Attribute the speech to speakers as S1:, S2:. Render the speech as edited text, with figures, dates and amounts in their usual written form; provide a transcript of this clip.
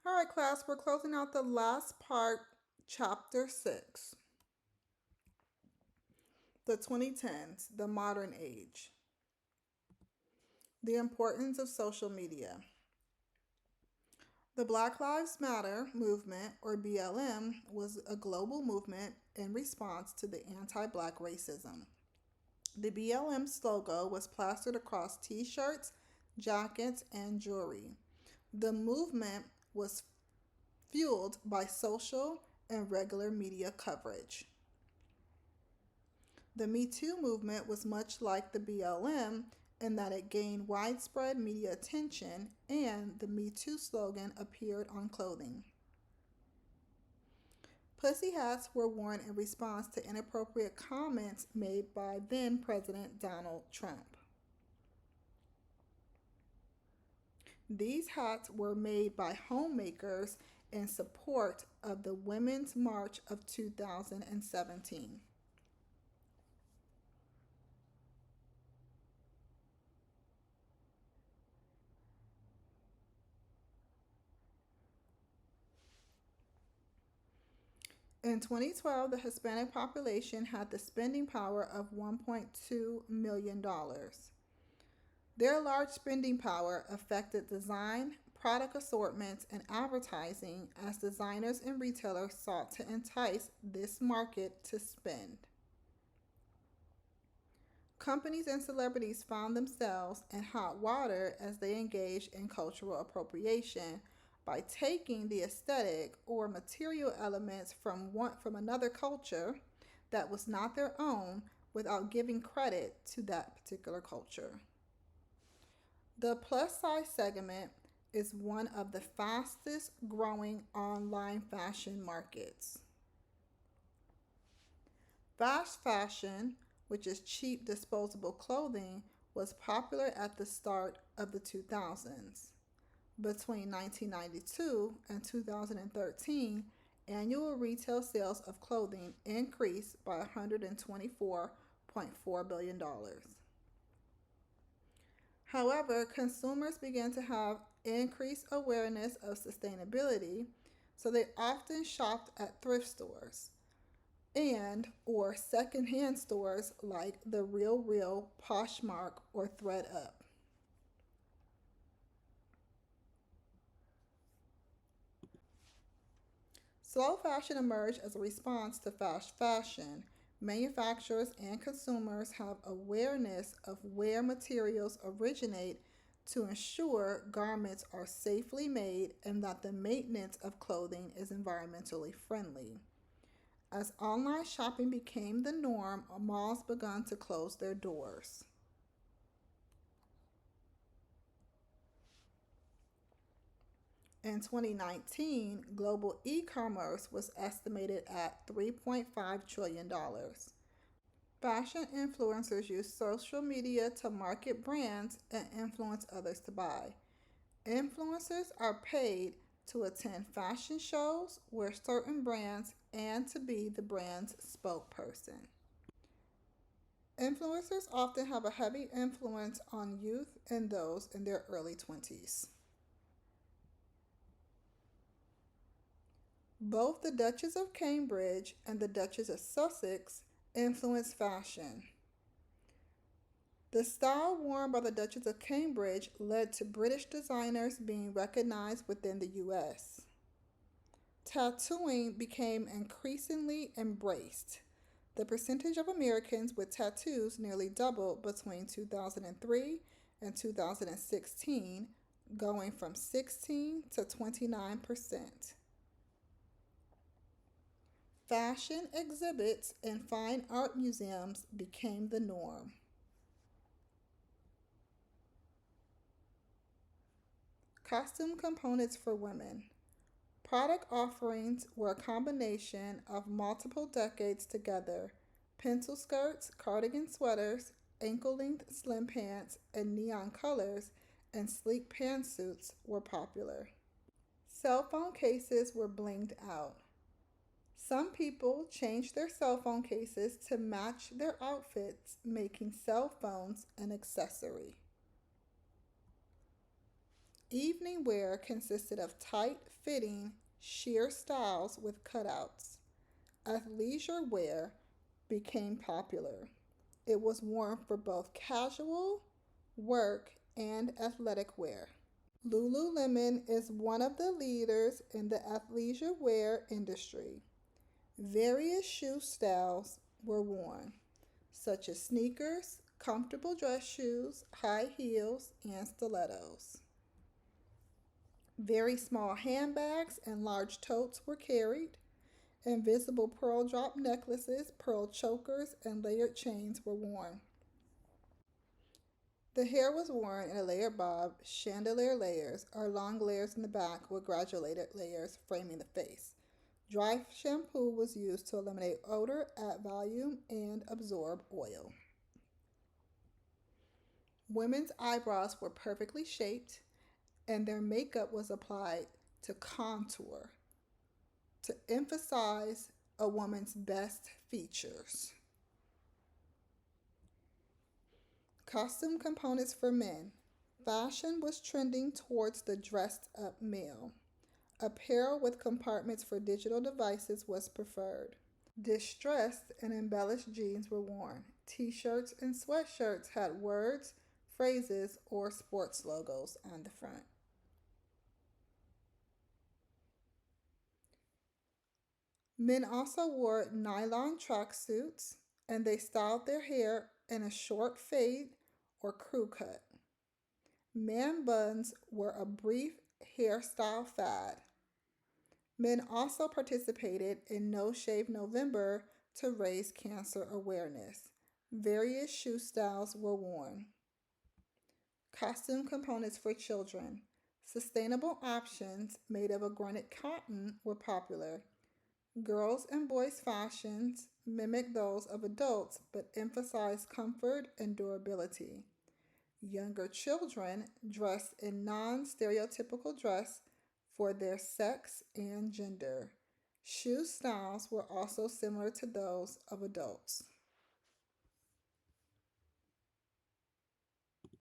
S1: All right, class, we're closing out the last part, chapter 6, the 2010s, the modern age. The importance of social media. The Black Lives Matter movement, or BLM, was a global movement in response to the anti black racism. The BLM's logo was plastered across t shirts, jackets, and jewelry. The movement was fueled by social and regular media coverage. The Me Too movement was much like the BLM in that it gained widespread media attention and the Me Too slogan appeared on clothing. Pussy hats were worn in response to inappropriate comments made by then President Donald Trump. These hats were made by homemakers in support of the Women's March of 2017. In 2012, the Hispanic population had the spending power of $1.2 million. Their large spending power affected design, product assortments, and advertising as designers and retailers sought to entice this market to spend. Companies and celebrities found themselves in hot water as they engaged in cultural appropriation by taking the aesthetic or material elements from another culture that was not their own without giving credit to that particular culture. The plus size segment is one of the fastest growing online fashion markets. Fast fashion, which is cheap disposable clothing, was popular at the start of the 2000s. Between 1992 and 2013, annual retail sales of clothing increased by $124.4 billion. However, consumers began to have increased awareness of sustainability, so they often shopped at thrift stores and or secondhand stores like the Real Real, Poshmark, or ThredUp. Slow fashion emerged as a response to fast fashion. Manufacturers and consumers have awareness of where materials originate to ensure garments are safely made and that the maintenance of clothing is environmentally friendly. As online shopping became the norm, malls began to close their doors. In 2019, global e commerce was estimated at $3.5 trillion. Fashion influencers use social media to market brands and influence others to buy. Influencers are paid to attend fashion shows, wear certain brands, and to be the brand's spokesperson. Influencers often have a heavy influence on youth and those in their early 20s. Both the Duchess of Cambridge and the Duchess of Sussex influenced fashion. The style worn by the Duchess of Cambridge led to British designers being recognized within the US. Tattooing became increasingly embraced. The percentage of Americans with tattoos nearly doubled between 2003 and 2016, going from 16 to 29%. Fashion exhibits in fine art museums became the norm. Costume components for women. Product offerings were a combination of multiple decades together. Pencil skirts, cardigan sweaters, ankle length slim pants, and neon colors and sleek pantsuits were popular. Cell phone cases were blinged out. Some people changed their cell phone cases to match their outfits, making cell phones an accessory. Evening wear consisted of tight fitting, sheer styles with cutouts. Athleisure wear became popular. It was worn for both casual, work, and athletic wear. Lululemon is one of the leaders in the athleisure wear industry. Various shoe styles were worn, such as sneakers, comfortable dress shoes, high heels, and stilettos. Very small handbags and large totes were carried. Invisible pearl drop necklaces, pearl chokers, and layered chains were worn. The hair was worn in a layered bob, chandelier layers, or long layers in the back with graduated layers framing the face. Dry shampoo was used to eliminate odor, add volume, and absorb oil. Women's eyebrows were perfectly shaped, and their makeup was applied to contour to emphasize a woman's best features. Costume components for men. Fashion was trending towards the dressed up male. Apparel with compartments for digital devices was preferred. Distressed and embellished jeans were worn. T shirts and sweatshirts had words, phrases, or sports logos on the front. Men also wore nylon tracksuits and they styled their hair in a short fade or crew cut. Man buns were a brief hairstyle fad. Men also participated in No Shave November to raise cancer awareness. Various shoe styles were worn. Costume components for children. Sustainable options made of organic cotton were popular. Girls' and boys' fashions mimicked those of adults but emphasized comfort and durability. Younger children dressed in non stereotypical dress for their sex and gender. Shoe styles were also similar to those of adults.